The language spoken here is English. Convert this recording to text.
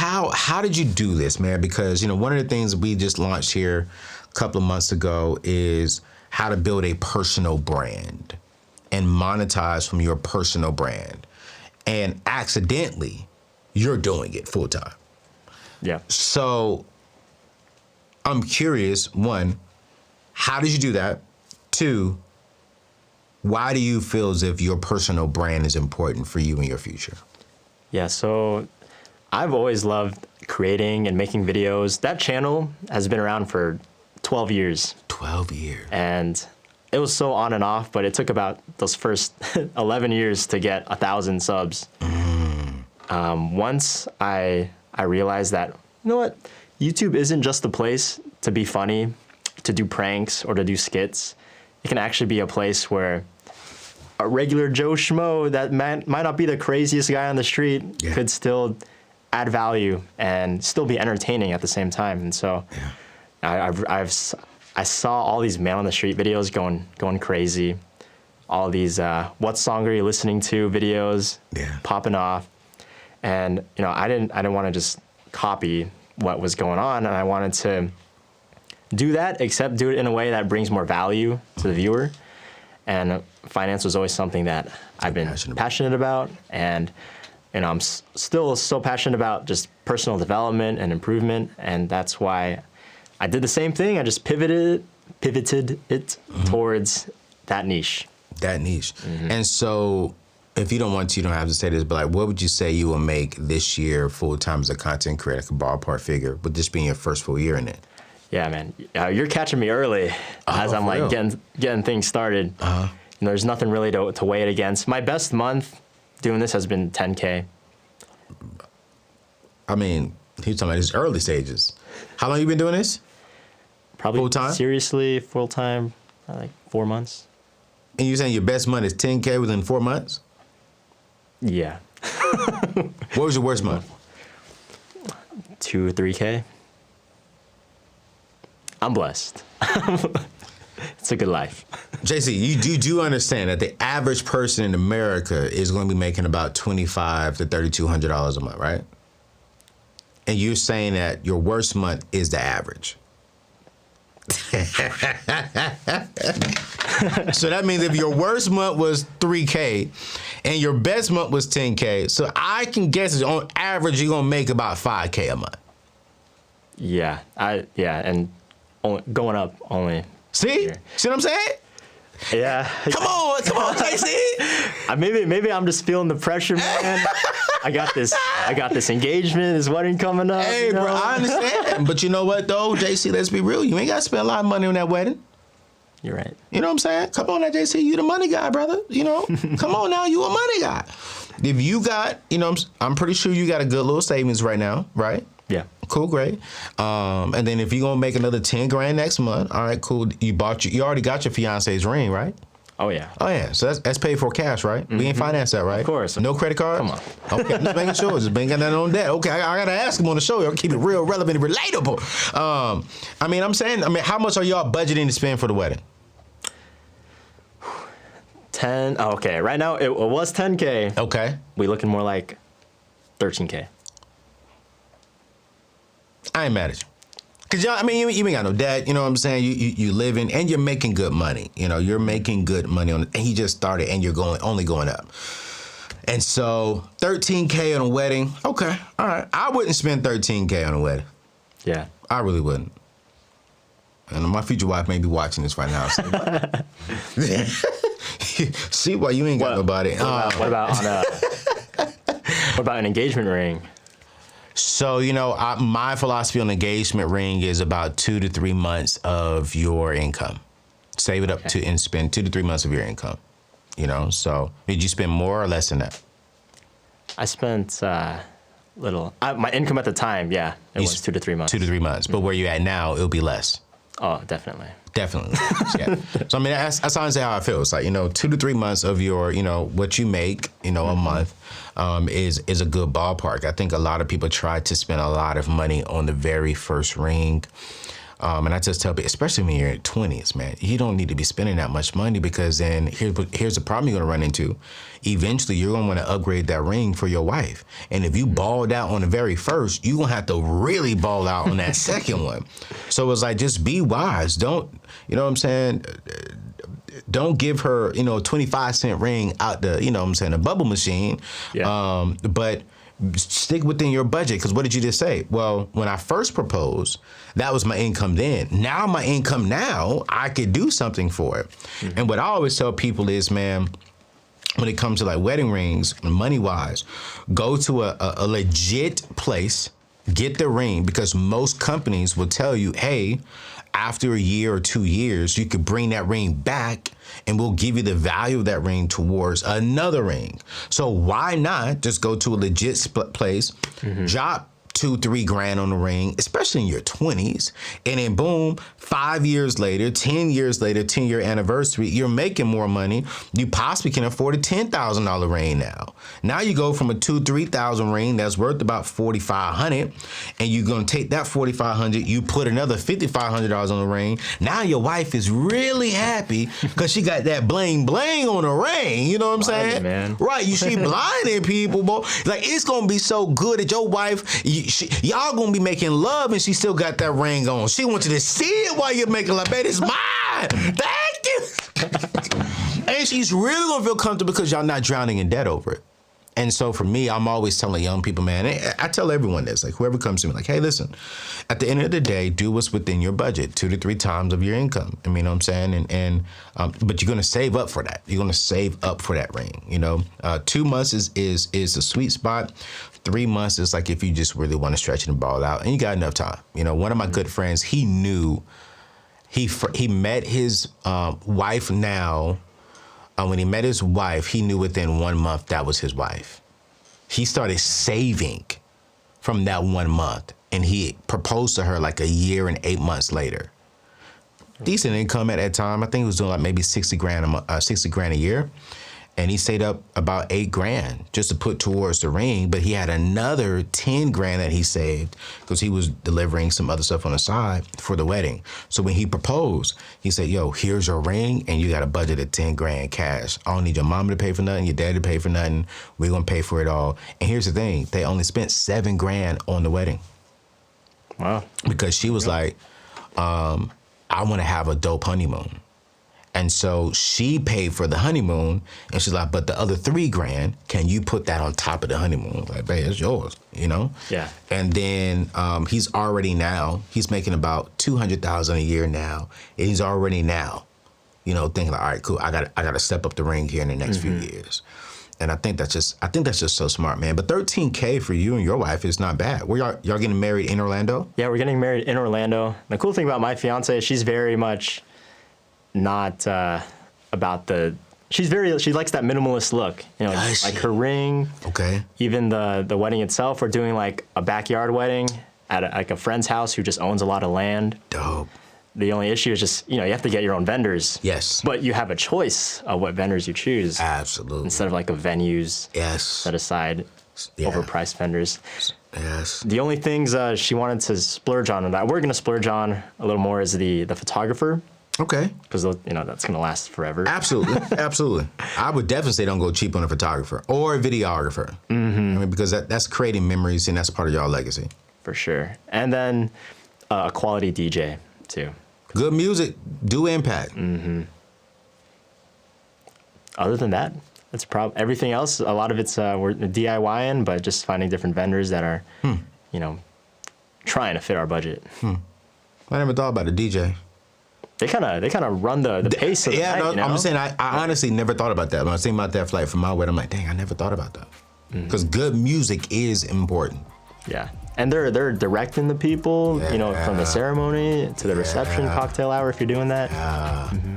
how did you do this, man? Because, you know, one of the things we just launched here a couple of months ago is how to build a personal brand and monetize from your personal brand. And accidentally, you're doing it full time. Yeah. So I'm curious, one, how did you do that? Two, why do you feel as if your personal brand is important for you in your future? Yeah, so I've always loved creating and making videos. That channel has been around for 12 years. 12 years. And it was so on and off, but it took about those first 11 years to get 1,000 subs. Once I realized that, you know what, YouTube isn't just a place to be funny, to do pranks, or to do skits. It can actually be a place where a regular Joe Schmo that might not be the craziest guy on the street could still add value and still be entertaining at the same time. And so I saw all these man on the street videos going crazy, all these what song are you listening to videos popping off, and you know I didn't want to just copy what was going on, and I wanted to do that, except do it in a way that brings more value to the viewer. And finance was always something that I've been passionate about, and you know I'm still so passionate about just personal development and improvement, and that's why I did the same thing. I just pivoted it towards that niche. That niche. And so, if you don't want to, you don't have to say this, but like, what would you say you will make this year full time as a content creator, like a ballpark figure, with this being your first full year in it? Yeah, man, you're catching me early as I'm like getting things started. And there's nothing really to weigh it against. My best month doing this has been 10K. I mean, he's talking about his early stages. How long you been doing this? Probably full time. Seriously, full time, like 4 months. And you're saying your best month is 10K within 4 months? Yeah. What was your worst month? 2 or 3K. I'm blessed. It's a good life. JC, you do understand that the average person in America is going to be making about $2,500 to $3,200 a month, right? And you're saying that your worst month is the average. So that means if your worst month was 3K and your best month was 10K, so I can guess on average you're gonna make about 5K a month. Yeah, and going up only. See what I'm saying? Yeah. Come on, JC. Maybe I'm just feeling the pressure, man. I got this engagement, this wedding coming up. Hey, bro, I understand. But you know what, though, JC, let's be real. You ain't got to spend a lot of money on that wedding. You're right. You know what I'm saying? Come on now, JC. You the money guy, brother. You know? Come on now. You a money guy. If you got, you know, I'm pretty sure you got a good little savings right now, right? Yeah. Cool, great. And then if you're going to make another 10 grand next month, all right, cool. You already got your fiance's ring, right? Oh, yeah. Oh, yeah. So that's paid for cash, right? We ain't financed that, right? Of course. No credit card? Come on. Okay, I'm just making sure. Just ain't got nothing on that. Okay, I got to ask him on the show. Y'all keep it real, relevant, and relatable. How much are y'all budgeting to spend for the wedding? 10. Oh, okay. Right now, it was 10K. Okay. We looking more like 13K. I ain't mad at you. Cause y'all, you ain't got no debt, you know what I'm saying? You living and you're making good money. You know, you're making good money on it. And he just started and you're only going up. And so 13K on a wedding, okay, all right. I wouldn't spend 13K on a wedding. Yeah. I really wouldn't. And my future wife may be watching this right now. So. See why you ain't got nobody. What about an engagement ring? So, you know, my philosophy on engagement ring is about 2 to 3 months of your income. Save it up to and spend 2 to 3 months of your income. You know, so did you spend more or less than that? I spent little. My income at the time, it was 2 to 3 months. 2 to 3 months. But where you at now, it'll be less. Oh, definitely. Definitely. Yeah. So, that's honestly how I feel. It's like, 2 to 3 months of your, what you make, a month is a good ballpark. I think a lot of people try to spend a lot of money on the very first ring. And I just tell people, especially when you're in 20s, man, you don't need to be spending that much money, because then here's the problem you're going to run into. Eventually, you're going to want to upgrade that ring for your wife. And if you balled out on the very first, you're going to have to really ball out on that second one. So it's like, just be wise. Don't, you know what I'm saying? Don't give her, a 25-cent ring out the bubble machine. Yeah. But stick within your budget, because what did you just say? Well, when I first proposed, that was my income then. Now my income now, I could do something for it. Mm-hmm. And what I always tell people is, man, when it comes to like wedding rings, money-wise, go to a legit place, get the ring, because most companies will tell you, hey, after a year or 2 years, you could bring that ring back and we'll give you the value of that ring towards another ring. So why not just go to a legit place, drop $2-3 grand on the ring, especially in your 20s, and then boom, 5 years later, 10 years later, 10-year anniversary, you're making more money. You possibly can afford a $10,000 ring now. Now you go from a $2,000-3,000 ring that's worth about $4,500, and you're gonna take that $4,500, you put another $5,500 on the ring. Now your wife is really happy because she got that bling bling on the ring. You know what I'm saying? Man. Right? You see blinding people, boy. Like, it's gonna be so good that your wife. Y'all gonna be making love and she still got that ring on. She wants you to see it while you're making love. Baby, it's mine. Thank you. And she's really gonna feel comfortable because y'all not drowning in debt over it. And so for me, I'm always telling young people, man, I tell everyone this, like whoever comes to me, like, hey, listen, at the end of the day, do what's within your budget, 2 to 3 times of your income. I mean, you know what I'm saying? But you're gonna save up for that. You're gonna save up for that ring, 2 months is the sweet spot. 3 months is like if you just really want to stretch and ball out and you got enough time. One of my good friends, he knew, he met his wife now. When he met his wife, he knew within 1 month that was his wife. He started saving from that 1 month, and he proposed to her like a year and 8 months later. Decent income at that time. I think he was doing like maybe 60 grand a year. And he saved up about 8 grand just to put towards the ring, but he had another 10 grand that he saved because he was delivering some other stuff on the side for the wedding. So when he proposed, he said, yo, here's your ring and you got a budget of 10 grand cash. I don't need your mama to pay for nothing, your dad to pay for nothing. We're gonna pay for it all. And here's the thing, they only spent 7 grand on the wedding. Wow. Because she was like, I wanna have a dope honeymoon. And so she paid for the honeymoon, and she's like, but the other 3 grand, can you put that on top of the honeymoon? Like, babe, it's yours, Yeah. And then he's making about $200,000 a year now. And he's already now, thinking like, all right, cool, I gotta step up the ring here in the next few years. And I think that's just so smart, man. But $13K for you and your wife is not bad. Y'all getting married in Orlando? Yeah, we're getting married in Orlando. The cool thing about my fiance is she's very much not about she likes that minimalist look, like her ring. Okay. Even the wedding itself, we're doing like a backyard wedding at a friend's house who just owns a lot of land. Dope. The only issue is just, you have to get your own vendors. Yes. But you have a choice of what vendors you choose. Absolutely. Instead of like a venues set aside overpriced vendors. Yes. The only things she wanted to splurge on, and that we're going to splurge on a little more, is the photographer. Okay. Because that's gonna last forever. Absolutely, absolutely. I would definitely say don't go cheap on a photographer or a videographer. Mm-hmm. I mean, because that's creating memories and that's part of y'all legacy. For sure. And then a quality DJ too. Good music do impact. Mm-hmm. Other than that, that's everything else. A lot of it's we're DIYing, but just finding different vendors that are, trying to fit our budget. I never thought about a DJ. They kind of run the pace of the night, I'm just saying, I honestly never thought about that. When I was thinking about that flight from my wedding, I'm like, dang, I never thought about that. Because good music is important. Yeah. And they're directing the people, from the ceremony to the reception, cocktail hour, if you're doing that. Yeah. Mm-hmm.